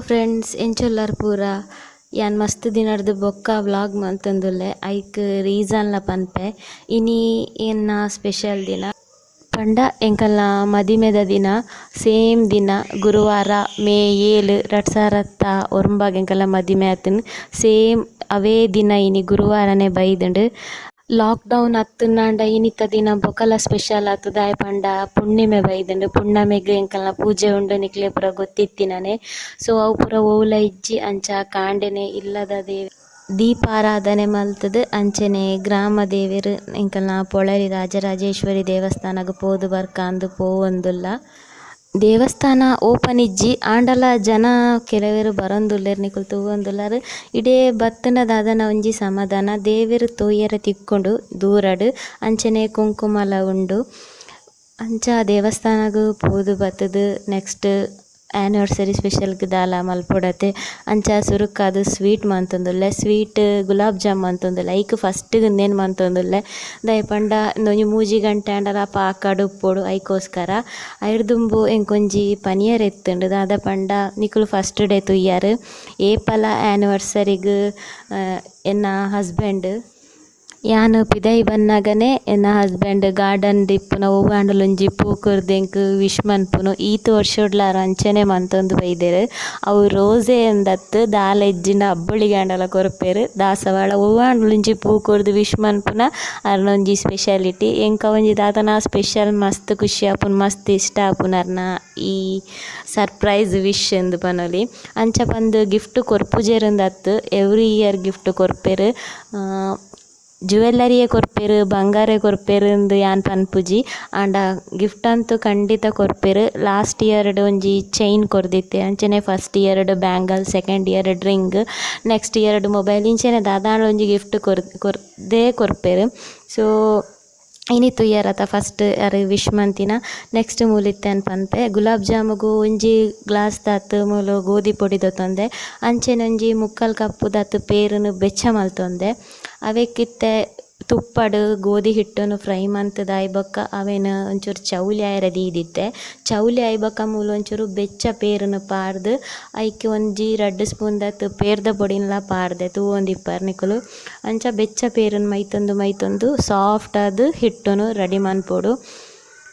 Friends ಎಂಚೊಲ್ಲರ್ ಪೂರ ಯಾನ್ ಮಸ್ತ್ ದಿನಡ್ದು ಬೊಕ್ಕ ವ್ಲಾಗ್ ಮಂತೊಂದುಲ್ಲೆ ಐಕ್ ರೀಸನ್ಲ ಪನ್ಪೆ ಇನಿ ಎನ್ನ ಸ್ಪೆಷಲ್ ದಿನ ಪಂಡ ಎಂಕಲ್ನ ಮದಿಮೆದ ದಿನ ಸೇಮ್ ದಿನ ಗುರುವಾರ ಮೇ 7 2009 ಎಂಕಲ್ನ ಮದಿಮೆ ಆತುಂಡು ಸೇಮ್ ಅವೇ ದಿನ ಇನಿ ಗುರುವಾರನೇ ಬೈದುಂಡು ಲಾಕ್ಡೌನ್ ಅತ್ತುಂಡಾಂಡ ಇನಿತ್ತ ದಿನ ಬೊಕಲ ಸ್ಪೆಷಲ್ ಆತುದು ದಾಯೆ ಪಂಡ ಪುಣ್ಣಿಮೆ ಬೈದುಂಡು ಪುಣ್ಣಮೆಗ್ ಎಂಕಲ್ನ ಪೂಜೆ ಉಂಡು ನಿಕ್ಲೆ ಪೂರ ಗೊತ್ತಿತ್ತಿನನೆ. ಸೊ ಅವು ಪೂರ ಓವುಲ ಇಜ್ಜಿ ಅಂಚ ಕಾಂಡೆನೆ ಇಲ್ಲದ ದೀಪಾರಾಧನೆ ಮಲ್ತುದು ಅಂಚನೆ ಗ್ರಾಮ ದೇವೆರ್ ಎಂಕಲ್ನ ಪೊಳಲಿ ರಾಜರಾಜೇಶ್ವರಿ ದೇವಸ್ಥಾನಗ್ ಪೋದು ಬರ್ಕಾಂದು ಪೋವೊಂದುಲ್ಲ. ದೇವಸ್ಥಾನ ಓಪನ್ ಇಜ್ಜಿ ಆಂಡಲ ಜನ ಕೆಲವೆರು ಬರೊಂದುಲ್ಲೆರ್ ನಿಕುಲು ತೂವೊಂದುಲ್ಲರ್ ಇಡೇ ಬತ್ತುನ ದಾದನ ಒಂಜಿ ಸಮಾಧಾನ ದೇವೆರ್ ತೂಯರೆ ತಿಕ್ಕೊಂಡು ದೂರಡ್ ಅಂಚನೆ ಕುಂಕುಮಲ ಉಂಡು ಅಂಚ ದೇವಸ್ಥಾನಗ್ ಪೋದು ಬತ್ತುದು. ನೆಕ್ಸ್ಟ್ ಆ್ಯನಿವರ್ಸರಿ ಸ್ಪೆಷಲ್ಗ್ ದಾಲ ಮಲ್ಪೊಡತೆ ಅಂಚ ಸುರುಕ್ಕಾದು ಸ್ವೀಟ್ ಮಂತೊಂದುಲ್ಲೆ ಸ್ವೀಟ್ ಗುಲಾಬ್ ಜಾಮ್ ಮಂತೊಂದುಲ್ಲೆ ಐಕ್ ಫಸ್ಟ್ ಇಂದೇನು ಮಂತೊಂದುಲ್ಲೆ ದಾಯೆ ಪಂಡ ಒಂಜಿ 3 ಗಂಟೆ ಆಂಡಲ ಪಾಕಡ್ ಉಪ್ಪೊಡು ಐಕೋಸ್ಕರ ಐರ್ದುಂಬು ಎಂಕೊಂಜಿ ಪನಿಯರ್ ಎತ್ತುಂಡು ದಾದ ಪಂಡ ನಿಕುಲು ಫಸ್ಟ್ ಡೇ ತುಯ್ಯಾರ್ ಏಪಲ ಆ್ಯನಿವರ್ಸರಿಗ್ ಎನ್ನ ಹಸ್ಬೆಂಡ್ ಯಾನ್ ಪಿದೈ ಬನ್ನಗನೆ ಎನ್ನ ಹಸ್ಬೆಂಡ್ ಗಾರ್ಡನ್ ದಿಪ್ಪುನ ಒವ್ವಾಂಡಲೊಂಜಿ ಪೂ ಕೊರ್ದೆಂಕ್ ವಿಶ್ ಮನ್ಪುನು ಈತ್ ವರ್ಷೋಡ್ಲಾರ ಅಂಚನೆ ಮಂತೊಂದು ಬೈದೆರ್ ಅವು ರೋಸೆ ಎಂದತ್ತು ದಾಲ ಇಜ್ಜಿಂಡ ಅಬ್ಬೊಳಿಗೆ ಆಂಡಲ ಕೊರ್ಪೆರ್ ದಾಸವಾಳ ಒವ್ವಾಂಡಲೊಂಜಿ ಪೂ ಕೊರ್ದು ವಿಶ್ ಮನ್ಪುನ ಅರ್ನೊಂಜಿ ಸ್ಪೆಷಾಲಿಟಿ ಎಂಕ ಒಂಜಿ ದಾದನ ಸ್ಪೆಷಲ್ ಮಸ್ತ್ ಖುಷಿ ಆಪುನು ಮಸ್ತ್ ಇಷ್ಟ ಆಪುನು ಅರ್ನ ಈ ಸರ್ಪ್ರೈಸ್ ವಿಶ್ ಎಂದು ಪನೊಲಿ ಅಂಚ ಪಂದ್ ಗಿಫ್ಟ್ ಕೊರ್ಪುಜೆರಿಂದತ್ತು ಎವ್ರಿ ಇಯರ್ ಗಿಫ್ಟ್ ಕೊರ್ಪೆರ್ ಜ್ಯುವೆಲ್ಲರಿಯೇ ಕೊರ್ಪೆರ್ ಬಂಗಾರೆ ಕೊರ್ಪೆರ್ ಇಂದ್ ಯಾನ್ ಪನ್ಪುಜಿ ಆಂಡ ಗಿಫ್ಟ್ ಅಂತೂ ಖಂಡಿತ ಕೊರ್ಪೆರ್. ಲಾಸ್ಟ್ ಇಯರ್ಡ್ ಒಂಜಿ ಚೈನ್ ಕೊರ್ದಿತ್ತೆ ಅಂಚನೆ ಫಸ್ಟ್ ಇಯರ್ಡ್ ಬ್ಯಾಂಗಲ್ ಸೆಕೆಂಡ್ ಇಯರ್ಡ್ ರಿಂಗ್ ನೆಕ್ಸ್ಟ್ ಇಯರ್ಡ್ ಮೊಬೈಲ್ ಇಂಚನೆ ದಾದಾಂಡ ಒಂಜಿ ಗಿಫ್ಟ್ ಕೊರ್ದೇ ಕೊರ್ಪೆರ್. ಸೊ ಇನಿತ್ತು ಇಯರ್ ಅತ್ತ ಫಸ್ಟ್ ಅರ್ ವಿಶ್ ಮಂತಿನ ನೆಕ್ಸ್ಟ್ ಮೂಲಿತ್ತೇನು ಪನ್ಪೆ ಗುಲಾಬ್ ಜಾಮುಗು ಒಂಜಿ ಗ್ಲಾಸ್ ದಾತ್ ಮೂಲು ಗೋಧಿ ಪೊಡಿ ದೊತ್ತೊಂದೆ ಅಂಚೆನೆ ಒಂಜಿ 3/4 ಕಪ್ ದಾತ್ ಪೇರುನು ಬೆಚ್ಚ ಮಲ್ತೊಂದೆ ಅವೆಕ್ಕಿತ್ತೆ ತುಪ್ಪಡ್ ಗೋಧಿ ಹಿಟ್ಟನ್ನು ಫ್ರೈ ಮಂತುದು ಆಯ್ಬೊಕ್ಕ ಅವೆನ್ ಒಂಚೂರು ಚೌಲಿ ಆಯರೆ ದೀದಿತ್ತೆ ಚೌಲಿ ಆಯ್ಬೊಕ್ಕ ಮೂಲ ಒಂಚೂರು ಬೆಚ್ಚ ಪೇರುನು ಪಾರ್ದು ಐಕ್ ಒಂಜಿ 2 ಸ್ಪೂನ್ ದತ್ ಪೇರ್ದ ಪೊಡಿನ್ಲ ಪಾರ್ದೆ ತೂವೊಂದಿಪ್ಪರ್ ನಿಕುಲು ಅಂಚ ಬೆಚ್ಚ ಪೇರುನು ಮೈತೊಂದು ಸಾಫ್ಟ್ ಆದ್ ಹಿಟ್ಟುನು ರೆಡಿ ಮನ್ಪೊಡು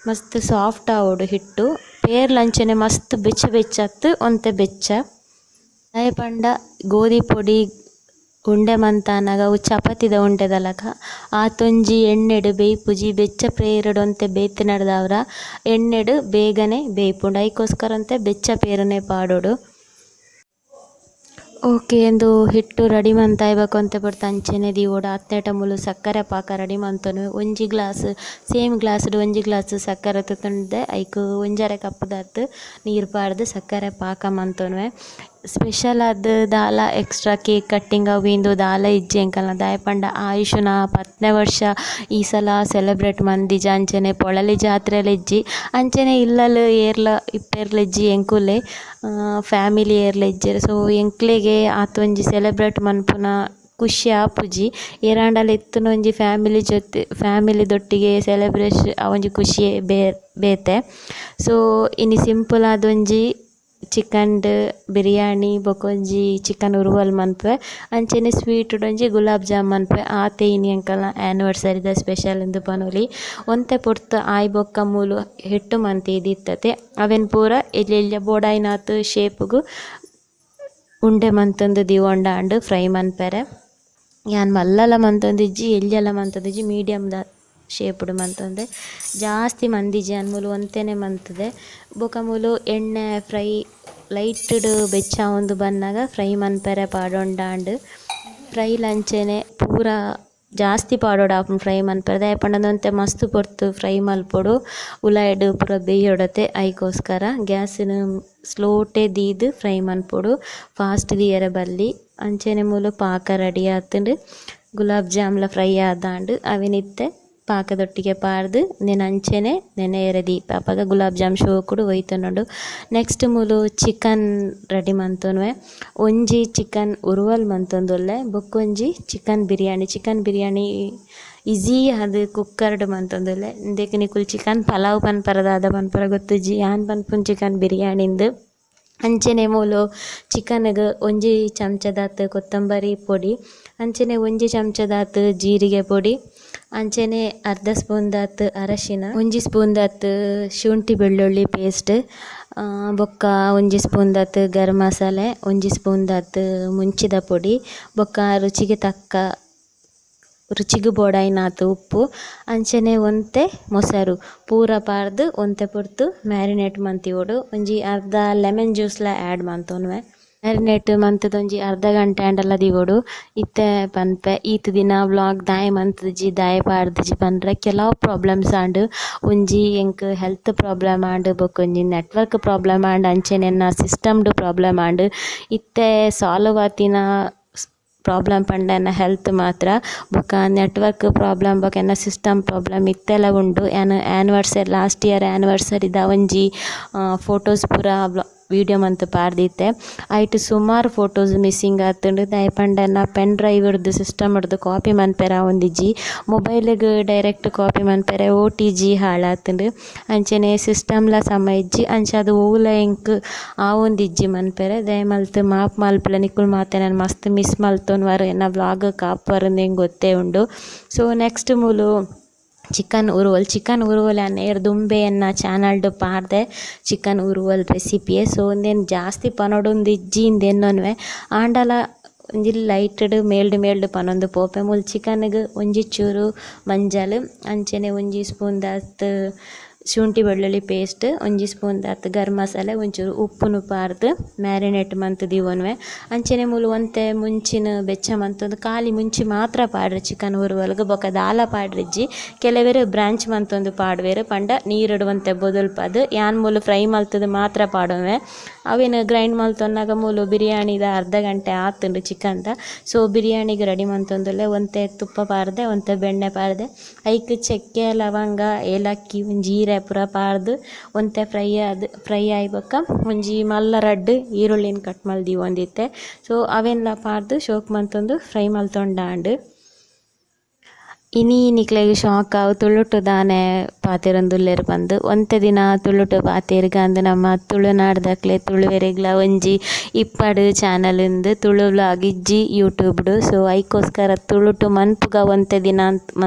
ಮಸ್ತ್ ಸಾಫ್ಟ್ ಆವೊಡು ಹಿಟ್ಟು ಪೇರ್ಲ ಅಂಚನೆ ಮಸ್ತ್ ಬೆಚ್ಚ ಒಂತೆ ಬೆಚ್ಚ ದಾಯೆ ಪಂಡ ಗೋಧಿ ಪೊಡಿ ಉಂಡೆ ಮಂತಾನಾಗ ಅವು ಚಪಾತಿದ ಉಂಡೆದಲಕ ಆತೊಂಜಿ ಎಣ್ಣೆಡ್ ಬೇಯ್ಪುಜಿ ಬೆಚ್ಚ ಪೇರಡ್ ಒಂತೆ ಬೇಯ್ತು ನಡ್ದಾವ್ರ ಎಣ್ಣೆಡ್ ಬೇಗನೆ ಬೇಯ್ಪುಂಡು ಐಕೋಸ್ಕರ ಅಂತೆ ಬೆಚ್ಚ ಪೇರನೆ ಪಾಡೋಡು. ಓಕೆ ಎಂದು ಹಿಟ್ಟು ರೆಡಿ ಮಂತಾಯ್ಬೇಕು ಅಂತ ಬಿಡ್ತು ಅಂಚೆನೆ ದೀವೋಡು ಅತ್ತೆಟ ಮುಲು ಸಕ್ಕರೆ ಪಾಕ ರೆಡಿ ಮಂತೊನು ಒಂಜಿ ಗ್ಲಾಸ್ ಸೇಮ್ ಗ್ಲಾಸ್ಡ್ ಒಂಜಿ ಗ್ಲಾಸ್ ಸಕ್ಕರೆ ತುತ್ತುಂಡೆ ಐಕ್ 1/2 ಕಪ್ ದಾತ್ ನೀರು ಪಾಡ್ದು ಸಕ್ಕರೆ ಪಾಕ ಮಂತೊನುವೆ. ಸ್ಪೆಷಲ್ ಆದ್ ದಾಲ ಎಕ್ಸ್ಟ್ರಾ ಕೇಕ್ ಕಟ್ಟಿಂಗ್ ಅವಿಂದು ದಾಲ ಇಜ್ಜಿ ಎಂಕಲ್ನ ದಾಯೆ ಪಂಡ ಆಯುಷುನ 10ನೇ ವರ್ಷ ಈ ಸಲ ಸೆಲೆಬ್ರೇಟ್ ಮಂದಿಜ ಅಂಚನೆ ಪೊಳಲಿ ಜಾತ್ರೆಲ ಇಜ್ಜಿ ಅಂಚನೆ ಇಲ್ಲಲ್ ಏರ್ಲ ಇಪ್ಪೆರ್ಲ ಇಜ್ಜಿ ಎಂಕುಲೆ ಫ್ಯಾಮಿಲಿ ಏರ್ಲ ಇಜ್ಜೆರ್. ಸೊ ಎಂಕ್ಲೆಗೆ ಆತೊಂಜಿ ಸೆಲೆಬ್ರೇಟ್ ಮನ್ಪುನ ಖುಷಿ ಆಪುಜಿ ಏರಾಂಡಲ ಇತ್ತುನ ಒಂಜಿ ಫ್ಯಾಮಿಲಿದೊಟ್ಟಿಗೆ ಸೆಲೆಬ್ರೇಷನ್ ಒಂಜಿ ಖುಷಿ ಬೇತೆ. ಸೊ ಇನಿ ಸಿಂಪಲ್ ಆದೊಂಜಿ ಚಿಕನ್ಡ್ ಬಿರಿಯಾನಿ ಬೊಕೊಂಜಿ ಚಿಕನ್ ಉರುವಲ್ ಮನ್ಪೆ ಅಂಚನೆ ಸ್ವೀಟ್ ಒಂಜಿ ಗುಲಾಬ್ ಜಾಮ್ ಮನ್ಪೆ ಆತೆ ಇನಿ ಎಂಕಲ್ನ ಆ್ಯನಿವರ್ಸರಿದ ಸ್ಪೆಷಲ್ ಎಂದು ಪನೊಲಿ ಒಂತೆ ಪೊರ್ತು ಆಯ್ ಬೊಕ್ಕ ಮೂಲು ಹಿಟ್ಟು ಮಂತಿ ಇದಿತ್ತತೆ ಅವೆನ್ ಪೂರ ಎಲ್ಲೆಲ್ಲ ಬೋಡಾಯ್ನಾತ್ ಶೇಪ್ಗು ಉಂಡೆ ಮಂತೊಂದು ದಿವೊಂಡಾಂಡ್ ಫ್ರೈ ಮನ್ಪೆರೆ ಯಾನ್ ಮಲ್ಲಲ ಮಂತೊಂದಿಜ್ಜಿ ಎಲ್ಯಲ ಮಂತೊಂದಿಜ್ಜಿ ಮೀಡಿಯಮ್ ದ ಶೇಪ್ಡ್ ಮಂತೊಂದೆ ಜಾಸ್ತಿ ಮಂದಿಜಿ ಅನ್ಮೂಲು ಒಂತೆನೆ ಮಂತುದೆ ಬೊಕ ಮೂಲು ಎಣ್ಣೆ ಫ್ರೈ ಲೈಟ್ಡ್ ಬೆಚ್ಚ ಒಂದು ಬನ್ನಾಗ ಫ್ರೈ ಮನ್ಪೆರೆ ಪಾಡೊಂಡಾಂಡ್ ಫ್ರೈ ಲಂಚೆನೆ ಪೂರ ಜಾಸ್ತಿ ಪಾಡೋಡು ಆಪುಂಡು ಫ್ರೈ ಮನ್ಪೆರೆ ದಾಯೆ ಪಂಡದೊಂತೆ ಮಸ್ತ್ ಪೊರ್ತು ಫ್ರೈ ಮಲ್ಪೊಡು ಉಲಾಯ್ಡ್ ಪೂರ ಬೇಯೊಡತೆ ಐಕೋಸ್ಕರ ಗ್ಯಾಸ್ನ್ ಸ್ಲೋಟೆ ದೀದ್ ಫ್ರೈ ಮನ್ಪೊಡು ಫಾಸ್ಟ್ ದಿಯರೆ ಬಲ್ಲಿ ಅಂಚೆನೆ ಮೂಲು ಪಾಕ ರೆಡಿ ಆತುಂಡು. ಗುಲಾಬ್ ಜಾಮ್ಲ ಫ್ರೈ ಆದಾಂಡ್ ಅವೆನಿತ್ತೆ ಪಾಕದೊಟ್ಟಿಗೆ ಪಾರ್ದು ಅಂಚೆನೆ ನೆನೆಯರೆ ದೀಪ ಅಪಗ ಗುಲಾಬ್ ಜಾಮ್ ಶೋಕುಡು ಒಯ್ತೊಂಡು. ನೆಕ್ಸ್ಟ್ ಮೂಲು ಚಿಕನ್ ರೆಡಿ ಮಂತೊನುವೆ ಒಂಜಿ ಚಿಕನ್ ಉರುವಲ್ ಮಂತೊಂದುಲ್ಲೆ ಬೊಕ್ಕೊಂಜಿ ಚಿಕನ್ ಬಿರಿಯಾನಿ ಈಸಿ ಅದು ಕುಕ್ಕರ್ಡ್ ಮಂತೊಂದುಲ್ಲೆ ಇಂದೆಕ್ ನಿಕುಲು ಚಿಕನ್ ಪಲಾವ್ ಪನ್ಪರ ದಾದ ಪನ್ಪರ ಗೊತ್ತುಜ್ಜಿ ಯಾನ್ ಪನ್ಪುನು ಚಿಕನ್ ಬಿರಿಯಾನಿಂದು ಅಂಚನೆ ಮೂಲು ಚಿಕನ್ಗೆ ಒಂಜಿ ಚಮಚದಾತ್ ಕೊತ್ತಂಬರಿ ಪೊಡಿ, ಅಂಚನೆ ಒಂಜಿ ಚಮಚದಾತ್ ಜೀರಿಗೆ ಪೊಡಿ, ಅಂಚನೆ ಅರ್ಧ ಸ್ಪೂನ್ದಾತ್ ಅರಶಿನ, ಒಂಜಿ ಸ್ಪೂನ್ದಾತ್ ಶುಂಠಿ ಬೆಳ್ಳುಳ್ಳಿ ಪೇಸ್ಟ್, ಬೊಕ್ಕ ಒಂಜಿ ಸ್ಪೂನ್ದಾತ್ ಗರಂ ಮಸಾಲೆ, ಒಂಜಿ ಸ್ಪೂನ್ದಾತ್ ಮುಂಚಿದ ಪೊಡಿ, ಬೊಕ್ಕ ರುಚಿಗೆ ಬೋಡಾಯಿನಾತ್ ಉಪ್ಪು, ಅಂಚನೆ ಒಂತೆ ಮೊಸರು ಪೂರ ಪಾರ್ದು ಒಂತೆ ಪೊರ್ತು ಮ್ಯಾರಿನೇಟ್ ಮಂತಿವೋಡು ಒಂಜಿ ಅರ್ಧ ಲೆಮನ್ ಜ್ಯೂಸ್ಲ ಆ್ಯಡ್ ಮಂತೊನ್ವೆ. ಮ್ಯಾರಿನೇಟ್ ಮಂತುದು ಅರ್ಧ ಗಂಟೆ ಆಂಡಲ ದಿವೋಡು ಇತ್ತೆ ಪನ್ಪೆ ಈತ್ ದಿನ ವ್ಲಾಗ್ ದಾಯೆ ಮಂತುಜಿ ದಾಯೆ ಪಾಡ್ದುಜಿ ಪನ್ರೆ ಕೆಲವು ಪ್ರಾಬ್ಲಮ್ಸ್ ಆಂಡ್ ಒಂಜಿ ಎಂಕ್ ಹೆಲ್ತ್ ಪ್ರಾಬ್ಲಮ್ ಆಂಡ್ ಬೊಕ ಒಂಜಿ ನೆಟ್ವರ್ಕ್ ಪ್ರಾಬ್ಲಮ್ ಆಂಡ್ ಅಂಚನೆ ಎನ್ನ ಸಿಸ್ಟಮ್ಡ್ ಪ್ರಾಬ್ಲಮ್ ಆಂಡ್ ಇತ್ತೆ ಸಾಲ್ವ್ ಆತಿನ ಪ್ರಾಬ್ಲಮ್ ಪಂಡನ ಹೆಲ್ತ್ ಮಾತ್ರ ಬೊಕ ನೆಟ್ವರ್ಕ್ ಪ್ರಾಬ್ಲಮ್ ಬೊಕ ಎನ್ನ ಸಿಸ್ಟಮ್ ಪ್ರಾಬ್ಲಮ್ ಇತ್ತೆಲ ಉಂಡು. ಆ್ಯನಿವರ್ಸರಿ ಲಾಸ್ಟ್ ಇಯರ್ ಆ್ಯನಿವರ್ಸರಿದ ಒಂಜಿ ಫೋಟೋಸ್ ಪೂರ ವೀಡಿಯೋ ಮಂತ್ ಪಾರ್ದಿತ್ತೆ. ಐಟ್ ಸುಮಾರು ಫೋಟೋಸ್ ಮಿಸ್ಸಿಂಗ್ ಆತುಂಡು. ದಾಯೆ ಪಂಡನ ಪೆನ್ ಡ್ರೈವ್ ಹಿಡ್ದು ಸಿಸ್ಟಮ್ ಹಿಡ್ದು ಕಾಪಿ ಮನ್ಪೆರ ಒಂದಿಜ್ಜಿ ಮೊಬೈಲ್ಗೆ ಡೈರೆಕ್ಟ್ ಕಾಪಿ ಮನ್ಪೆರೆ OTG ಹಾಳಾತುಂಡು. ಅಂಚನೆ ಸಿಸ್ಟಮ್ಲ ಸಮ ಇಜ್ಜಿ ಅಂಚ ಅದು ಓವುಲ ಎಂಕ್ ಒಂದಿಜ್ಜಿ ಮನ್ಪೆರೆ ದಯ ಮಲ್ತ್ ಮಾಪ್ ಮಲ್ಪುಲ ನಿಕುಲು ಮಾತೆ ನಾನು ಮಸ್ತ್ ಮಿಸ್ ಮಲ್ತೊನ್ವಾರು ಎನ್ನ ವ್ಲಾಗ್ ಕಾಪುವರಿಂದ ಹೆಂಗೆ ಗೊತ್ತೇ ಉಂಡು. ಸೊ ನೆಕ್ಸ್ಟ್ ಮೂಲು ಚಿಕನ್ ಉರುವಲ್ ಆ್ಯನ್ ದುಂಬೆ ಎನ್ನ ಚಾನಲ್ಡ್ ಪಾಡ್ದೆ ಚಿಕನ್ ಉರುವಲ್ ರೆಸಿಪಿಯೇ. ಸೊ ಒಂದೇನು ಜಾಸ್ತಿ ಪನೊಡೊಂದು ಇಜ್ಜಿಂದೆನ್ನೊನ್ವೆ ಆಂಡಲ ಒಂಜಿ ಲೈಟ್ಡ್ ಮೇಲ್ಡ್ ಪನೊಂದು ಪೋಪೆ ಮೂಲು ಚಿಕನ್ಗೆ ಒಂಜಿ ಚೂರು ಮಂಜಲ್, ಅಂಚನೆ ಒಂಜಿ ಸ್ಪೂನ್ದಾತ್ ಶುಂಠಿ ಬೆಳ್ಳುಳ್ಳಿ ಪೇಸ್ಟ್, ಒಂಜಿ ಸ್ಪೂನ್ದಾತ್ ಗರಂ ಮಸಾಲೆ, ಒಂಚೂರು ಉಪ್ಪುನು ಪಾರ್ದು ಮ್ಯಾರಿನೇಟ್ ಮಂತ್ ದಿವೊನ್ವೆ. ಅಂಚನೆ ಮೂಲು ಒಂತೆ ಮುಂಚಿನ ಬೆಚ್ಚ ಮಂತೊಂದು ಖಾಲಿ ಮುಂಚಿ ಮಾತ್ರ ಪಾಡ್ರೆ ಚಿಕನ್ ಉರುವಲ್ಗೆ ಬೊಕ ದಾಲ ಪಾಡ್ರಿಜ್ಜಿ ಕೆಲವೆರು ಬ್ರಾಂಚ್ ಮಂತೊಂದು ಪಾಡ್ವೆರು ಪಂಡ ನೀರುಡು ಒಂತೆ ಬೊದಲ್ಪದು ಯಾನ್ ಮೂಲು ಫ್ರೈ ಮಲ್ತದು ಮಾತ್ರ ಪಾಡೊವೆ. ಅವೇನು ಗ್ರೈಂಡ್ ಮಲ್ತೊನ್ನಾಗ ಮೂಲು ಬಿರಿಯಾನಿದ ಅರ್ಧ ಗಂಟೆ ಆತುಂಡು ಚಿಕನ್ದ. ಸೊ ಬಿರಿಯಾನಿಗೆ ರೆಡಿ ಮಂತೊಂದುಲ್ಲೆ ಒಂತೆ ತುಪ್ಪ ಪಾರ್ದೆ ಒಂತೆ ಬೆಣ್ಣೆ ಪಾರ್ದೆ ಐಕ್ ಚಕ್ಕೆ ಲವಂಗ ಏಲಕ್ಕಿ ಒಂಜೀರೆ ಪೂರ ಪಾರ್ದು ಒಂತೆ ಫ್ರೈ ಆಯ್ಬೊಕ್ಕ ಒಂಜಿ ಮಲ್ಲ ರಡ್ಡ್ ಈರುಳ್ಳಿನ ಕಟ್ ಮಲ್ದಿ ಒಂದಿತ್ತೆ. ಸೊ ಅವೆಲ್ಲ ಪಾರ್ದು ಶೋಕ್ ಮಂತೊಂದು ಫ್ರೈ ಮಲ್ತೊಂಡಾಂಡ್ ಇನಿ ನಿಕ್ಲೆಗ್ ಶಾಕ್ ಆವು ತುಳುಟು ದಾನೆ ಪಾತೆರೊಂದುಲ್ಲೆರ್ ಪಂದ್ ಒಂತೆ ದಿನ ತುಳುಟು ಪಾತೆರ್ಗ ಅಂದ್ ನಮ್ಮ ತುಳುನಾಡ್ದಕ್ಲೆ ತುಳುವೆರೆಗ್ಲ ಒಂಜಿ ಇಪ್ಪಡ್ ಚಾನಲ್ ಉಂದು ತುಳು ವ್ಲಾಗ್ ಇಜ್ಜಿ ಯೂಟ್ಯೂಬ್ಡು. ಸೊ ಐಕೋಸ್ಕರ ತುಳುಟು ಮನ್ಪುಗ ಒಂತೆ ದಿನ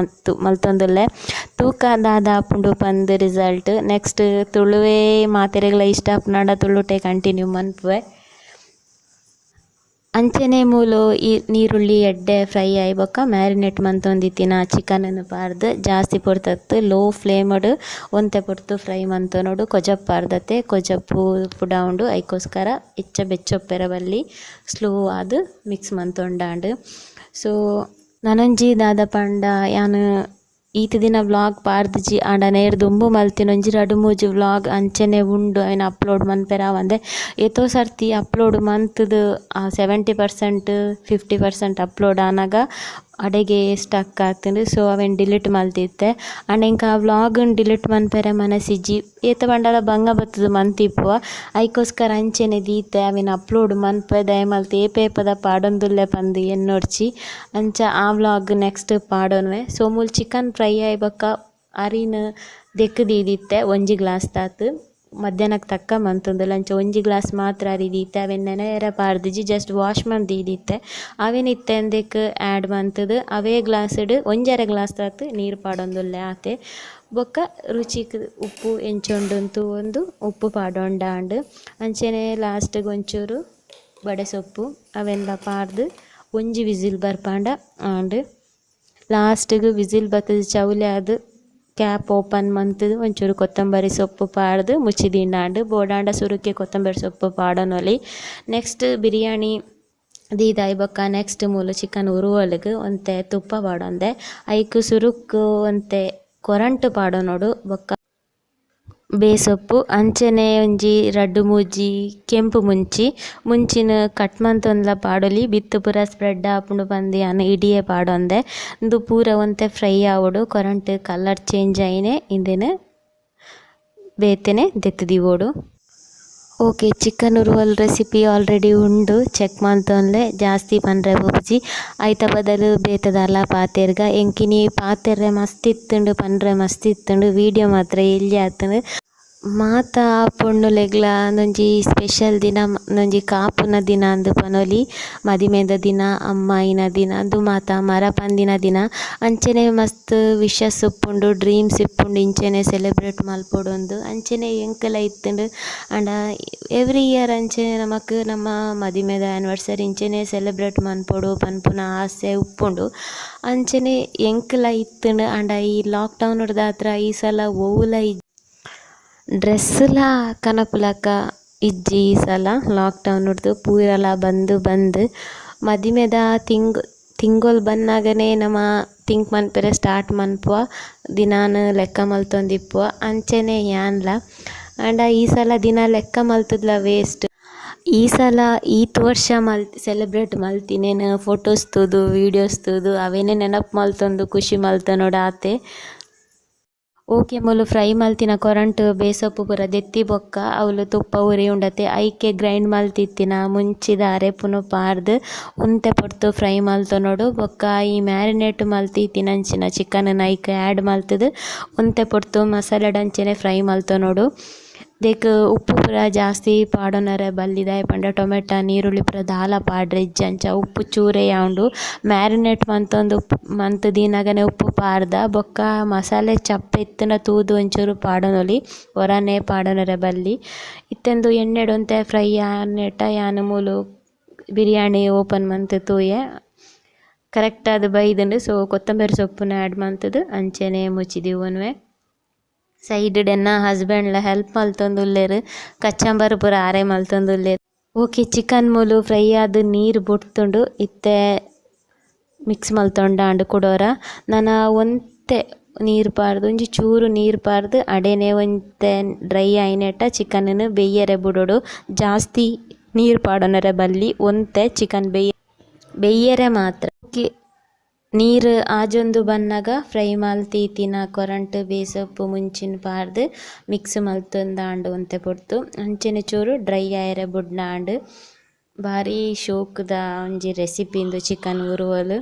ಮಲ್ತೊಂದುಲ್ಲೆ ತೂಕ ದಾದ ಆಪುಂಡು ಪಂದ್ ರಿಸಲ್ಟ್. ನೆಕ್ಸ್ಟ್ ತುಳುವೇ ಮಾತೆರೆಗ್ಲ ಇಷ್ಟ ಆಪುನಾಂಡ ತುಳುಟೆ ಕಂಟಿನ್ಯೂ ಮನ್ಪುವೆ. ಅಂಚನೆ ಮೂಲು ಈ ನೀರುಳ್ಳಿ ಎಡ್ಡೆ ಫ್ರೈ ಆಯ್ಬೊಕ್ಕ ಮ್ಯಾರಿನೇಟ್ ಮಂತೊಂದಿತ್ತಿನ ಚಿಕನನ್ನು ಪಾರ್ದು ಜಾಸ್ತಿ ಪೊರ್ತತ್ತು ಲೋ ಫ್ಲೇಮ್ಡ್ ಒಂತೆ ಪೊರ್ತು ಫ್ರೈ ಮಂತೊನೋಡು ಕೊಜಪ್ ಪಾರ್ದತೆ ಕೊಜಪ್ಪು ಪುಡಾವುಂಡು ಐಕೋಸ್ಕರ ಇಚ್ಚ ಬೆಚ್ಚೊಪ್ಪೆರ ಬಲ್ಲಿ ಸ್ಲೋ ಆದ್ ಮಿಕ್ಸ್ ಮಂತೊಂಡಾಂಡ್. ಸೊ ನನೊಂಜಿ ದಾದ ಪಂಡ ಯಾನ್ ಈತ್ ದಿನ ವ್ಲಾಗ್ ಪಾರ್ದಿಜಿ ಆಂಡ ನೇರ್ ದುಂಬು ಮಲ್ತಿನ ಒಂಜಿ 2-3 ವ್ಲಾಗ್ ಅಂಚನೆ ಉಂಡು ಅವೆನ್ ಅಪ್ಲೋಡ್ ಮನ್ಪೆರ ಅವಂದೆ ಏತೋ ಸರ್ತಿ ಅಪ್ಲೋಡ್ ಮಂತುದು 70% 50% ಅಪ್ಲೋಡ್ ಆನಾಗ ಅಡೆಗೆ ಸ್ಟಕ್ ಆತುಂಡು. ಸೊ ಅವೆನ್ ಡಿಲೀಟ್ ಮಲ್ತಿತ್ತೆ ಆಂಡ ಎಂಕ್ ಆ ವ್ಲಾಗನ್ ಡಿಲೀಟ್ ಮನ್ಪೆರೆ ಮನಸ್ಸಿಜ್ಜಿ ಏತ ಪಂಡಲ ಬಂಗ ಬತ್ತುದು ಮಂತಿಪ್ಪುವ ಐಕೋಸ್ಕರ ಅಂಚೆನೆ ದೀತೆ ಅವೆನ್ ಅಪ್ಲೋಡ್ ಮನ್ಪೆ ದಯ ಮಲ್ತ್ ಏಪದ ಪಾಡೊಂದುಲ್ಲೆ ಪಂದ್ ಎನ್ನೊಡ್ಚಿ ಅಂಚ ಆ ವ್ಲಾಗ್ ನೆಕ್ಸ್ಟ್ ಪಾಡೊನ್ವೆ. ಸೊ ಮೂಲು ಚಿಕನ್ ಫ್ರೈ ಆಯ್ಬೊಕ್ಕ ಅರಿನ್ ದೆಕ್ ದೀದಿತ್ತೆ ಒಂಜಿ ಗ್ಲಾಸ್ ತಾತ್ ಮಧ್ಯಾಹ್ನಕ್ಕೆ ತಕ್ಕ ಮಂತೊಂದುಲ್ಲೆ ಅಂಚ ಒಂಜಿ ಗ್ಲಾಸ್ ಮಾತ್ರ ಅರಿದೀತೆ ಅವೆನ್ ನೆನೆಯರ ಪಾರ್ದಿಜಿ ಜಸ್ಟ್ ವಾಶ್ ಮಂತ್ ದೀದಿತ್ತೆ ಅವೆನ್ ಇತ್ತೆಂದೆಕ್ ಆ್ಯಡ್ ಮಂತುದು ಅವೇ ಗ್ಲಾಸ್ಡ್ ಒಂಜರೆ ಗ್ಲಾಸ್ ತಾತ್ ನೀರು ಪಾಡೊಂದುಲ್ಲೆ ಆತೆ. ಬೊಕ್ಕ ರುಚಿಗ್ ಉಪ್ಪು ಎಂಚೊಂಡುಂತು ಒಂದು ಉಪ್ಪು ಪಾಡೊಂಡಾಂಡ್ ಅಂಚನೆ ಲಾಸ್ಟ್ಗೆ ಒಂಚೂರು ಬಡೆ ಸೊಪ್ಪು ಅವೆಲ್ಲ ಪಾರ್ದು ಒಂಜಿ ವಿಸಿಲ್ ಬರ್ಪಾಂಡ ಆಂಡ್ ಲಾಸ್ಟ್ಗೆ ವಿಸಿಲ್ ಬತ್ತದ ಚೌಲೆ ಅದು ಕ್ಯಾಪ್ ಓಪನ್ ಮಂತುದು ಒಂಚೂರು ಕೊತ್ತಂಬರಿ ಸೊಪ್ಪು ಪಾಡ್ದು ಮುಚ್ಚಿದಿಂಡಾಂಡ್ ಬೋಡಾಂಡ ಸುರುಕ್ಕೆ ಕೊತ್ತಂಬರಿ ಸೊಪ್ಪು ಪಾಡೊನೊಲಿ. ನೆಕ್ಸ್ಟ್ ಬಿರಿಯಾನಿ ದೀದಾಯ್ಬೊಕ್ಕ ನೆಕ್ಸ್ಟ್ ಮೂಲು ಚಿಕನ್ ಉರುವಲ್ಗ್ ಒಂತೆ ತುಪ್ಪ ಪಾಡೊಂದೆ ಐಕ್ ಸುರುಕ್ಕು ಒಂತೆ ಕೊರಂಟ್ ಪಾಡೊನೊಡು ಬೊಕ್ಕ ಬೇಸೊಪ್ಪು ಅಂಚನೆ ಒಂಜಿ 2-3 ಕೆಂಪು ಮುಂಚಿನ ಕಟ್ ಮಂತೊಂದುಲ ಪಾಡೊಲಿ ಬಿತ್ತು ಪೂರ ಸ್ಪ್ರೆಡ್ ಆಪುಂಡು ಪಂದ್ ಯಾನ್ ಇಡಿಯೇ ಪಾಡೊಂದೆ ಇಂದು ಪೂರ ಒಂತೆ ಫ್ರೈ ಆವೊಡು ಕೊರಂಟ್ ಕಲರ್ ಚೇಂಜ್ ಆಯಿನೆ ಇಂದೆನ್ ಬೇತೆನೆ ದೆತ್ ದಿವೋಡು. ಓಕೆ ಚಿಕನ್ ಉರುವಲ್ ರೆಸಿಪಿ ಆಲ್ರೆಡಿ ಉಂಡು ಚೆಕ್ ಮಂತೊನ್ಲೆ ಜಾಸ್ತಿ ಪನ್ರೆ ಪೋಪುಜಿ ಐತ ಬದಲು ಬೇತದಾಲ ಪಾತೆರ್ಗ ಎಂಕಿನಿ ಪಾತೆರ್ರೆ ಮಸ್ತ್ ಇತ್ತುಂಡು ಪನ್ರೆ ಮಸ್ತ್ ಇತ್ತುಂಡು ವೀಡಿಯೋ ಮಾತ್ರ ಎಲ್ಲಿ ಆತುಂಡು ಮಾತ ಪೊಣ್ಣುಲೆಗ್ಲ ಒಂದೊಂಜಿ ಸ್ಪೆಷಲ್ ದಿನ ಒಂದೊಂಜಿ ಕಾಪುನ ದಿನ ಅಂದು ಪನೊಲಿ ಮದಿಮೆದ ದಿನ ಅಮ್ಮಾಯಿನ ದಿನ ಅದು ಮಾತ ಮರ ಪಂದಿನ ದಿನ ಅಂಚನೆ ಮಸ್ತ್ ವಿಶಸ್ ಉಪ್ಪುಂಡು ಡ್ರೀಮ್ಸ್ ಇಪ್ಪುಂಡು ಇಂಚೆನೆ ಸೆಲೆಬ್ರೇಟ್ ಮಲ್ಪೊಡೊಂದು ಅಂಚನೆ ಎಂಕಲ ಇತ್ತುಂಡು ಆಂಡ ಎವ್ರಿ ಇಯರ್ ಅಂಚನೆ ನಮಕ್ ನಮ್ಮ ಮದಿಮೆದ ಆ್ಯನಿವರ್ಸರಿ ಇಂಚೆನೆ ಸೆಲೆಬ್ರೇಟ್ ಮನ್ಪೊಡು ಪನ್ಪುನ ಆಸೆ ಉಪ್ಪುಂಡು ಅಂಚನೆ ಎಂಕಲ ಇತ್ತುಂಡು ಆಂಡ ಈ ಲಾಕ್ಡೌನ್ ದಾತ್ರ ಈ ಸಲ ಒವುಲ ಡ್ರೆಸ್ಸುಲ ಕನಪುಲಕ ಇಜ್ಜಿ ಈ ಸಲ ಲಾಕ್ಡೌನ್ ಪೂರಲ ಬಂದು ಮದಿಮೆದ ತಿಂಗೊಲು ಬನ್ನಾಗನೇ ನಮ್ಮ ತಿಂಕ್ ಮನ್ಪೆರೆ ಸ್ಟಾರ್ಟ್ ಮನ್ಪುವ ದಿನಾನ ಲೆಕ್ಕ ಮಲ್ತೊಂದಿಪ್ಪುವ ಅಂಚನೆ ಯಾನ್ಲ ಆಂಡ ಈ ಸಲ ದಿನ ಲೆಕ್ಕ ಮಲ್ತದ್ಲ ವೇಸ್ಟ್. ಈ ಸಲ ಈತ್ ವರ್ಷ ಸೆಲೆಬ್ರೇಟ್ ಮಲ್ತಿನೇನು ಫೋಟೋಸ್ ತೂದು ವೀಡಿಯೋಸ್ ತೂದು ಅವೇನೇ ನೆನಪು ಮಲ್ತೊಂದು ಖುಷಿ ಮಲ್ತನೋಡ ಆತೆ. ಓಕೆ ಮೂಲು ಫ್ರೈ ಮಲ್ತಿನ ಕೊರಂಟ್ ಬೇಸೊಪ್ಪು ಪೂರ ದೆತ್ತಿ ಬೊಕ್ಕ ಅವಳು ತುಪ್ಪ ಉರಿ ಉಂಡತೆ ಐಕೆ ಗ್ರೈಂಡ್ ಮಲ್ತಿತ್ತಿನ ಮುಂಚಿದ ಅರೆಪುನು ಪಾರ್ದು ಉಂತೆ ಪೊಡ್ತು ಫ್ರೈ ಮಲ್ತೊನೋಡು ಬೊಕ್ಕ ಈ ಮ್ಯಾರಿನೇಟ್ ಮಲ್ತಿ ತಿನಂಚಿನ ಚಿಕನ್ ಐಕೆ ಆ್ಯಡ್ ಮಲ್ತದು ಉಂತೆ ಪೊಡ್ತು ಮಸಾಲೆ ಡಂಚನೆ ಫ್ರೈ ಮಲ್ತೊನೋಡು. ದೇಕ್ ಉಪ್ಪು ಪೂರ ಜಾಸ್ತಿ ಪಾಡೊನರೆ ಬಲ್ಲಿದಾಯೆ ಪಂಡ ಟೊಮೆಟೊ ನೀರುಳ್ಳಿ ಪೂರ ದಾಲ ಪಾಡ್ರೆ ಇಜ್ಜಂಚ ಉಪ್ಪು ಚೂರೆ ಯಾವುದು ಮ್ಯಾರಿನೇಟ್ ಮಂತೊಂದು ಮಂತ್ ದೀನಗನೆ ಉಪ್ಪು ಪಾಡ್ದ ಬೊಕ್ಕ ಮಸಾಲೆ ಚಪ್ಪೆ ಇತ್ತಿನ ತೂದು ಒಂಚೂರು ಪಾಡೊನೊಲಿ ಒರನೆ ಪಾಡೊನರೆ ಬಲ್ಲಿ ಇತ್ತೆಂದು ಎಣ್ಣೆಡೊಂತೆ ಫ್ರೈ ಆನೆಟ ಯಾನು ಮೂಲು ಬಿರಿಯಾನಿ ಓಪನ್ ಮಂತ್ ತೂಯೆ ಕರೆಕ್ಟ್ ಅದು ಬೈದುಂಡು ಸೊ ಕೊತ್ತಂಬರಿ ಸೊಪ್ಪುನ ಆ್ಯಡ್ ಮಂತದು ಅಂಚನೆ ಮುಚ್ಚಿದಿವನ್ವೆ. ಸೈಡ್ ಡೆನ್ನ ಹಸ್ಬೆಂಡ್ಲ ಹೆಲ್ಪ್ ಮಲ್ತೊಂದುಲ್ಲೆರ್ ಕಚ್ಚಂಬರ್ ಪೂರ ಆರೆ ಮಲ್ತೊಂದುಲ್ಲೆರ್. ಓಕೆ ಚಿಕನ್ ಮೂಲು ಫ್ರೈ ಆದ್ ನೀರು ಬುಡ್ತುಂಡು ಇತ್ತೆ ಮಿಕ್ಸ್ ಮಲ್ತೊಂಡಾಂಡ್ ಕೊಡೋರ ನಾನು ಒಂತೆ ನೀರು ಪಾರ್ದು ಒಂಜಿ ಚೂರು ನೀರು ಪಾರ್ದು ಅಡೆನೆ ಒಂತೆ ಡ್ರೈ ಆಯ್ನೆಟ ಚಿಕನ್ ಬೆಯ್ಯರೆ ಬುಡೋಡು ಜಾಸ್ತಿ ನೀರು ಪಾಡೊನರೆ ಬಲ್ಲಿ ಒಂತೆ ಚಿಕನ್ ಬೆಯ್ಯರೆ ಮಾತ್ರ. ಓಕೆ ನೀರು ಆಜೊಂದು ಬನ್ನಗ ಫ್ರೈ ಮಲ್ತೀತಿನ ಕೊರಂಟ್ ಬೇಸೊಪ್ಪು ಮುಂಚಿನ ಪಾರ್ದು ಮಿಕ್ಸ್ ಮಲ್ತೊಂದಾಂಡ್ ಒಂತೆ ಪೊಡ್ತು ಅಂಚೆನೆ ಚೂರು ಡ್ರೈ ಆಯರೆ ಬುಡ್ನಾಂಡ್ ಭಾರಿ ಶೋಕುದ ಒಂಜಿ ರೆಸಿಪಿಂದು ಚಿಕನ್ ಉರುವಲು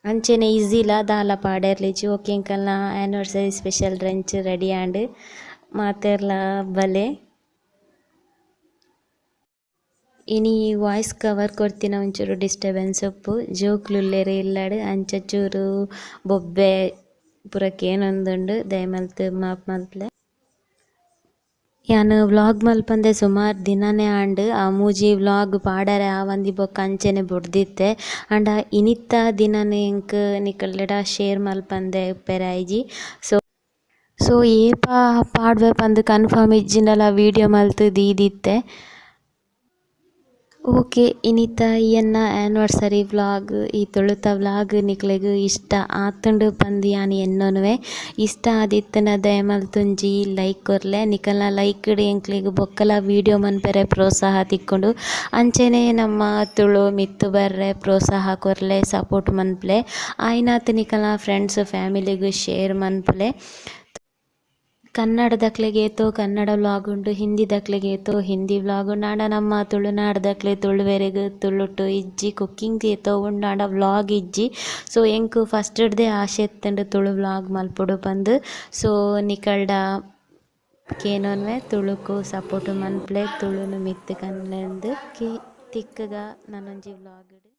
ಅಂಚೆನೆ ಈಸಿಲ ದಾಲ ಪಾಡೇರ್ಲಿಜಿ. ಓಕೆ ಎಂಕಲ್ನ ಆ್ಯನಿವರ್ಸರಿ ಸ್ಪೆಷಲ್ ಡ್ರೆಂಚ್ ರೆಡಿ ಆಂಡ್ ಮಾತೆರ್ಲ ಬಲೆ ಇನಿ ವಾಯ್ಸ್ ಕವರ್ ಕೊಡ್ತಿನ ಒಂಚೂರು ಡಿಸ್ಟರ್ಬೆನ್ಸ್ ಉಪ್ಪು ಜೋಕ್ಲುಲ್ಲೆರ್ ಇಲ್ಲಡ್ ಅಂಚ ಚೂರು ಬೊಬ್ಬೆ ಪೂರಕ್ಕೇನೊಂದುಂಡು ದಯಮಲ್ತ್ ಮಾಪ್ ಮಲ್ಪಲೆ. ಯಾನ್ ವ್ಲಾಗ್ ಮಲ್ಪಂದೆ ಸುಮಾರು ದಿನನೇ ಆಂಡ್ ಆ ಮೂಜಿ ವ್ಲಾಗ್ ಪಾಡರೆ ಆವಂದಿ ಬೊಕ್ಕ ಅಂಚೆನೆ ಬುಡ್ದಿತ್ತೆ ಆಂಡ ಇನಿತ್ತ ದಿನನೇ ಎಂಕ್ ನಿಕಲ್ಡೆಡ ಶೇರ್ ಮಲ್ಪಂದೆ ಉಪ್ಪೆರೆ ಐಜಿ. ಸೊ ಏಪ ಪಾಡ್ವೆ ಪಂದ್ ಕನ್ಫರ್ಮ್ ಇಜ್ಜಿಂಡಲ ವೀಡಿಯೋ ಮಲ್ತ್ ದೀದಿತ್ತೆ. ಓಕೆ ಇನಿತ ಎನ್ನ ಆ್ಯನಿವರ್ಸರಿ ವ್ಲಾಗ್ ಈ ತೊಳುತ ವ್ಲಾಗ್ ನಿಕ್ಲೆಗ್ ಇಷ್ಟ ಆತುಂಡು ಪಂದ್ ಯಾನ್ ಎನ್ನೊನುವೆ ಇಷ್ಟ ಆದಿತ್ತನ ದಯಮಲ್ತೊಂಜಿ ಲೈಕ್ ಕೊರ್ಲೆ ನಿಕಲ್ನ ಲೈಕ್ಡ್ ಎಂಕ್ಲೆಗ್ ಬೊಕ್ಕಲ ವೀಡಿಯೋ ಮನ್ಪೆರೆ ಪ್ರೋತ್ಸಾಹ ತಿಕ್ಕೊಂಡು ಅಂಚೆನೆ ನಮ್ಮ ತುಳು ಮಿತ್ತು ಬರ್ರೆ ಪ್ರೋತ್ಸಾಹ ಕೊರ್ಲೆ ಸಪೋರ್ಟ್ ಮನ್ಪುಲೆ ಆಯ್ನಾತ್ ನಿಕಲ್ನ ಫ್ರೆಂಡ್ಸ್ ಫ್ಯಾಮಿಲಿಗ್ ಶೇರ್ ಮನ್ಪುಲೆ. ಕನ್ನಡ ದಕ್ಲೆಗೆ ಏತೋ ಕನ್ನಡ ವ್ಲಾಗ್ ಉಂಡು ಹಿಂದಿ ದಕ್ಲೆಗೆ ಏತೋ ಹಿಂದಿ ವ್ಲಾಗ್ ಉಂಡು ಆಂಡ ನಮ್ಮ ತುಳುನಾಡು ದಕ್ಲೆ ತುಳುವೆರೆಗ್ ತುಳುಟು ಇಜ್ಜಿ ಕುಕ್ಕಿಂಗ್ ಏತೋ ಉಂಡು ಆಂಡ ವ್ಲಾಗ್ ಇಜ್ಜಿ. ಸೊ ಎಂಕ್ ಫಸ್ಟ್ಡ್ದೆ ಆಸೆ ಇತ್ತಂಡು ತುಳು ವ್ಲಾಗ್ ಮಲ್ಪೊಡು ಪಂದ್ ಸೊ ನಿಕಲ್ಡ ಕೇನೊನ್ವೆ ತುಳುಕು ಸಪೋರ್ಟ್ ಮನ್ಪುಲೆ ತುಳುನು ಮಿತ್ ಕನ್ಲೆಂದು ತಿಕ್ಕಗ ನನೊಂಜಿ ವ್ಲಾಗ್